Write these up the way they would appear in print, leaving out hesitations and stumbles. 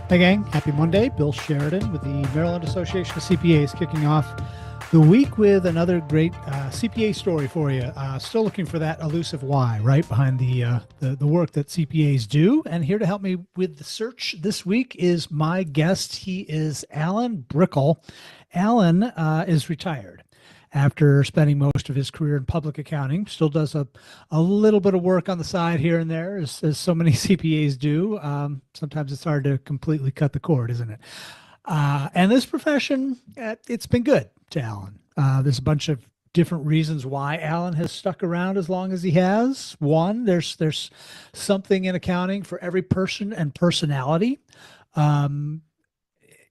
Hey, gang. Happy Monday. Bill Sheridan with the Maryland Association of CPAs kicking off the week with another great CPA story for you. Still looking for that elusive why, right behind the work that CPAs do. And here to help me with the search this week is my guest. He is Alan Brickel. Alan is retired after spending most of his career in public accounting. Still does a little bit of work on the side here and there, as so many CPAs do. Sometimes it's hard to completely cut the cord, isn't it? And this profession, it's been good to Alan. There's a bunch of different reasons why Alan has stuck around as long as he has. One, there's something in accounting for every person and personality. Um,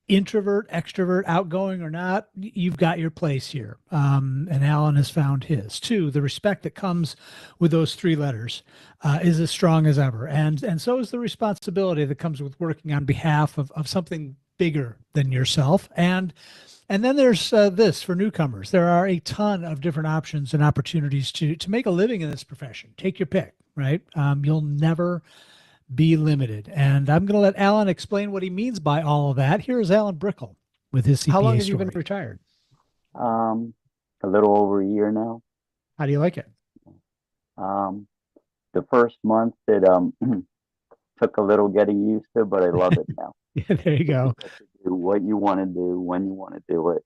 Introvert, extrovert, outgoing or not, you've got your place here. And Alan has found his. Two, the respect that comes with those three letters is as strong as ever. And so is the responsibility that comes with working on behalf of something bigger than yourself. And then there's this for newcomers. There are a ton of different options and opportunities to make a living in this profession. Take your pick, right? You'll never be limited. And I'm going to let Alan explain what he means by all of that. Here's Alan Brickel with his How long CPA have you been story. retired? Um, a little over a year now. How do you like it? Um, the first month it took a little getting used to, but I love it now. Yeah, there you You go. get to do what you want to do when you want to do it.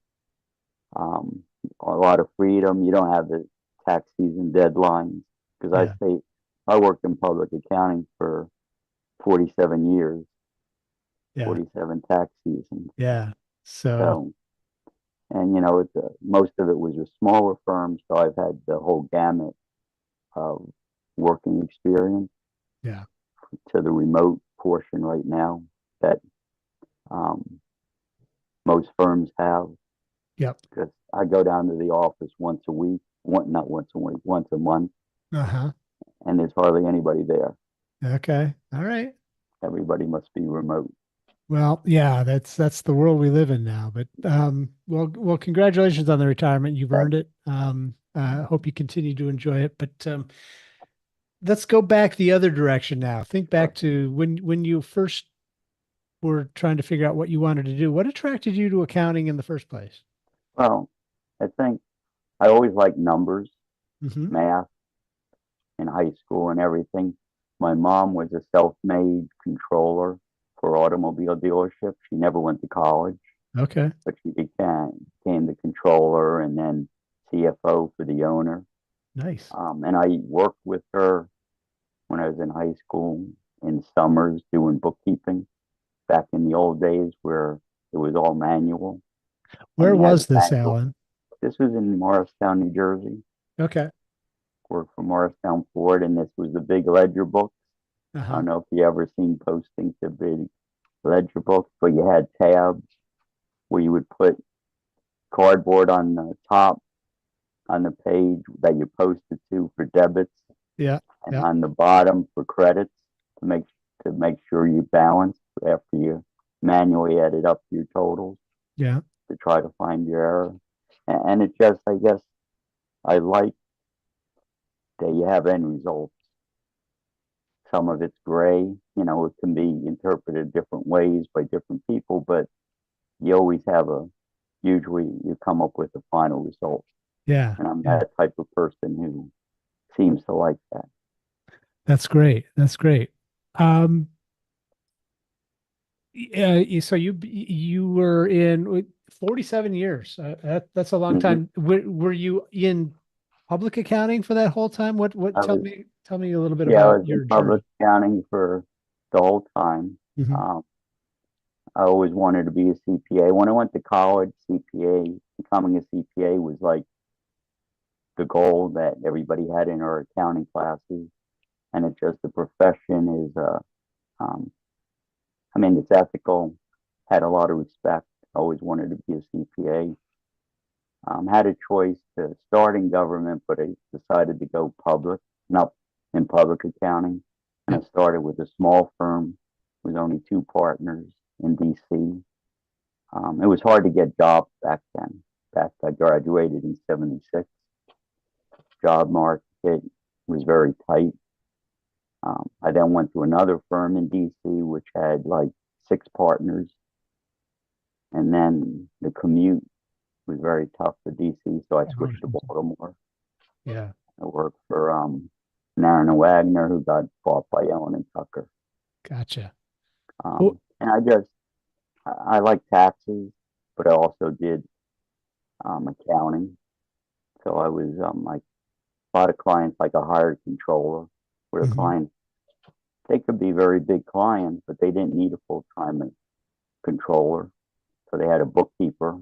Um, a lot of freedom. You don't have the tax season deadlines because Yeah, I worked in public accounting for 47 years, yeah, 47 tax seasons. yeah. So, So, and most of it was with smaller firms, so I've had the whole gamut of working experience yeah, to the remote portion right now that um, most firms have. yep. Because I go down to the office once a week, not once a week, once a month, Uh-huh. and there's hardly anybody there. Okay. All right. Everybody must be remote. Well, yeah, that's the world we live in now. But well, congratulations on the retirement. You've Thank earned it. Hope you continue to enjoy it. But let's go back the other direction now. Think back to when you first were trying to figure out what you wanted to do. What attracted you to accounting in the first place? Well, I think I always liked numbers, Hmm. math in high school and everything. My mom was a self-made controller for automobile dealership. She never went to college, Okay. but she became the controller and then CFO for the owner. Nice. And I worked with her when I was in high school in summers doing bookkeeping back in the old days where it was all manual and Where you had the was this, manual. Alan? This was in Morristown, New Jersey. Okay. Worked for Morristown Ford, and this was the big ledger book. I Uh-huh. don't know if you ever seen postings of big ledger books, but you had tabs where you would put cardboard on the top on the page that you posted to for debits, Yeah. and Yeah. on the bottom for credits to make sure you balance after you manually added up your totals Yeah. to try to find your error. And it just, I guess, I like that you have end results. Some of it's gray, it can be interpreted different ways by different people, but you always usually you come up with a final result. Yeah. And I'm Yeah. that type of person who seems to like that. That's great. That's great. Um, so you were in 47 years. That's a long Hmm. time. Were you in public accounting for that whole time? What I was, tell me a little bit yeah, I about was in your public journey. accounting for the whole time. Hmm. Um, I always wanted to be a CPA. When I went to college, becoming a CPA was like the goal that everybody had in our accounting classes. And it's just the profession is, um, I mean, it's ethical, had a lot of respect, always wanted to be a CPA. Had a choice to start in government, but I decided to go public, not in public accounting. And I Yep. started with a small firm with only two partners in DC. It was hard to get jobs back then. Back I graduated in '76. Job market was very tight. I then went to another firm in DC, which had like 6 partners, and then the commute was very tough for DC, so I switched to Baltimore. Yeah. I worked for Narron Wagner, who got bought by Ellen and Tucker. Gotcha. Oh, And I like taxes, but I also did accounting. So I was like a lot of clients, like a hired controller, where the mhm. clients, they could be very big clients, but they didn't need a full-time controller. So they had a bookkeeper,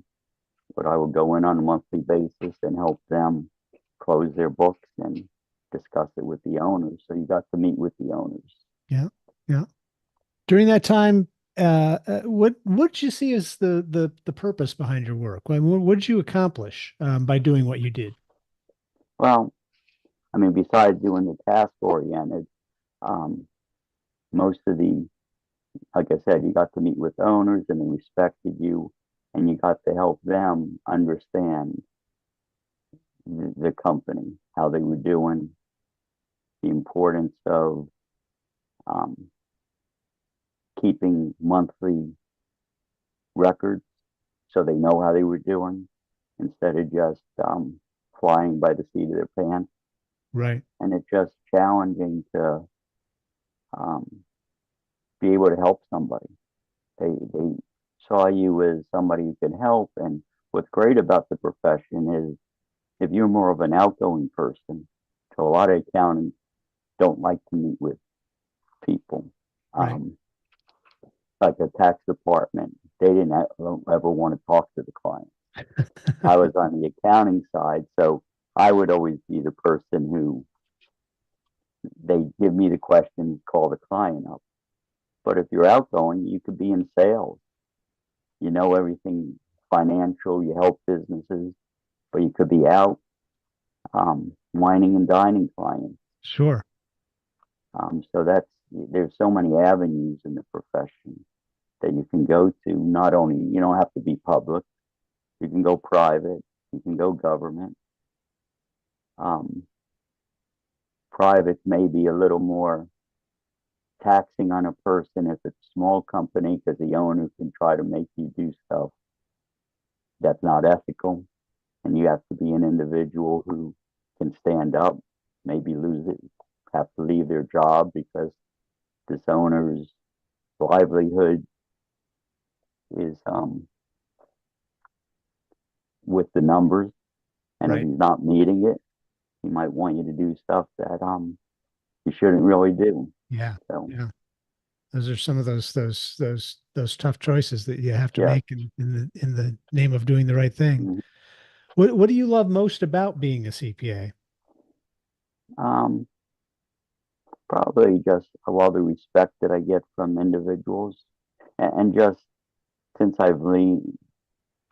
but I would go in on a monthly basis and help them close their books and discuss it with the owners. So you got to meet with the owners. Yeah. Yeah. During that time, what did you see as the purpose behind your work? What did you accomplish by doing what you did? Well, I mean, besides doing the task oriented, um, most of the, like I said, you got to meet with owners and they respected you, and you got to help them understand the company, how they were doing, the importance of um, keeping monthly records so they know how they were doing instead of just flying by the seat of their pants. Right. And it's just challenging to um, be able to help somebody. They saw you as somebody who can help. And what's great about the profession is if you're more of an outgoing person, so a lot of accountants don't like to meet with people. Right. Um, like a tax department, they don't ever want to talk to the client. I was on the accounting side, so I would always be the person who they give me the questions, call the client up. But if you're outgoing, you could be in sales. You know everything financial, you help businesses, but you could be out whining and dining clients. Sure. So there's so many avenues in the profession that you can go to. Not only you don't have to be public, you can go private, you can go government. Um, Private may be a little more taxing on a person if it's a small company because the owner can try to make you do stuff that's not ethical, and you have to be an individual who can stand up, maybe lose it, have to leave their job because this owner's livelihood is with the numbers, and if Right. he's not meeting it, he might want you to do stuff that you shouldn't really do. Yeah. So Yeah. Those are some of those tough choices that you have to yeah. make in the name of doing the right thing. Mhm. What do you love most about being a CPA? Um, Probably just a lot of the respect that I get from individuals, and just since I've leaned,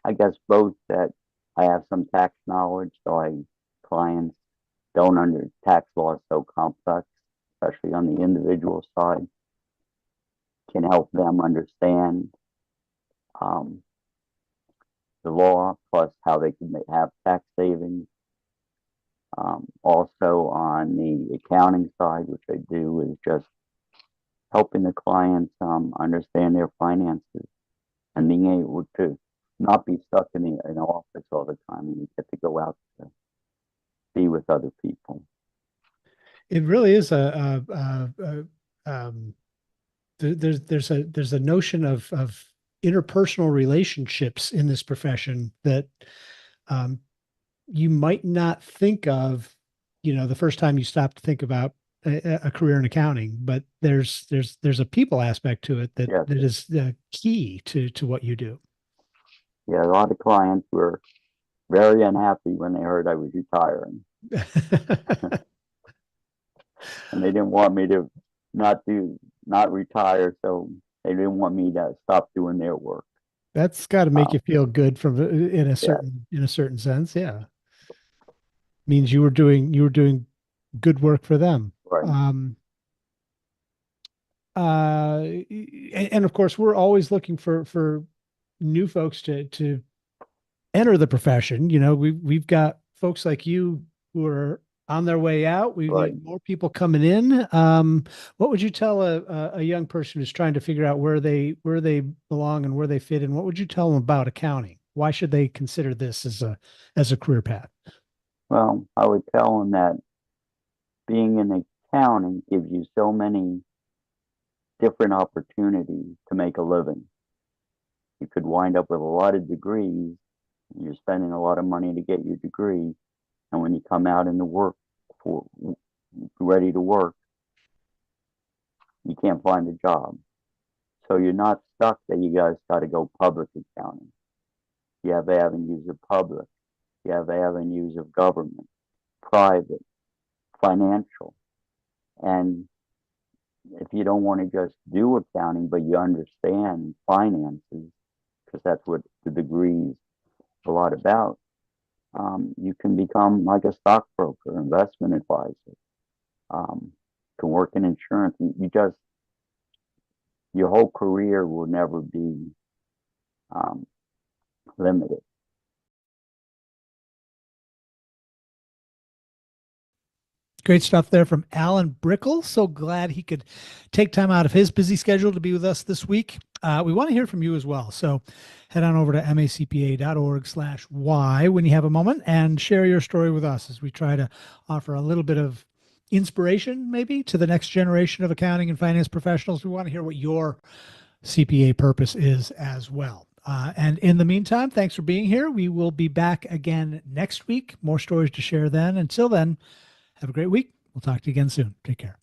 I guess both that I have some tax knowledge, so I clients don't under tax law is so complex, especially on the individual side, can help them understand um, the law plus how they can have tax savings. Also on the accounting side, which I do, is just helping the clients understand their finances and being able to not be stuck in the in office all the time, and you get to go out to be with other people. It really is there's a notion of interpersonal relationships in this profession that um, you might not think of, the first time you stop to think about a career in accounting, but there's a people aspect to it that Yes, that is key to what you do. yeah, a lot of clients were very unhappy when they heard I was retiring, and they didn't want me to not do not retire, so they didn't want me to stop doing their work. That's got to make Um, you feel good yeah, in a certain sense. Yeah, means you were doing good work for them. right. And of course, we're always looking for new folks to enter the profession. We've got folks like you who are on their way out. We Right. need more people coming in. What would you tell a young person who's trying to figure out where they belong and where they fit in? What would you tell them about accounting? Why should they consider this as a career path? Well, I would tell them that being in accounting gives you so many different opportunities to make a living. You could wind up with a lot of degrees. You're spending a lot of money to get your degree, and when you come out in the work for ready to work, you can't find a job. So you're not stuck that you guys got to go public accounting. You have avenues of public. You have avenues of government, private, financial. And if you don't want to just do accounting, but you understand finances, because that's what the degree's a lot about, you can become like a stockbroker, investment advisor, can work in insurance. You just, your whole career will never be um, limited. Great stuff there from Alan Brickel. So glad he could take time out of his busy schedule to be with us this week. We want to hear from you as well. So head on over to macpa.org/why when you have a moment and share your story with us as we try to offer a little bit of inspiration maybe to the next generation of accounting and finance professionals. We want to hear what your CPA purpose is as well. And in the meantime, thanks for being here. We will be back again next week. More stories to share then. Until then, have a great week. We'll talk to you again soon. Take care.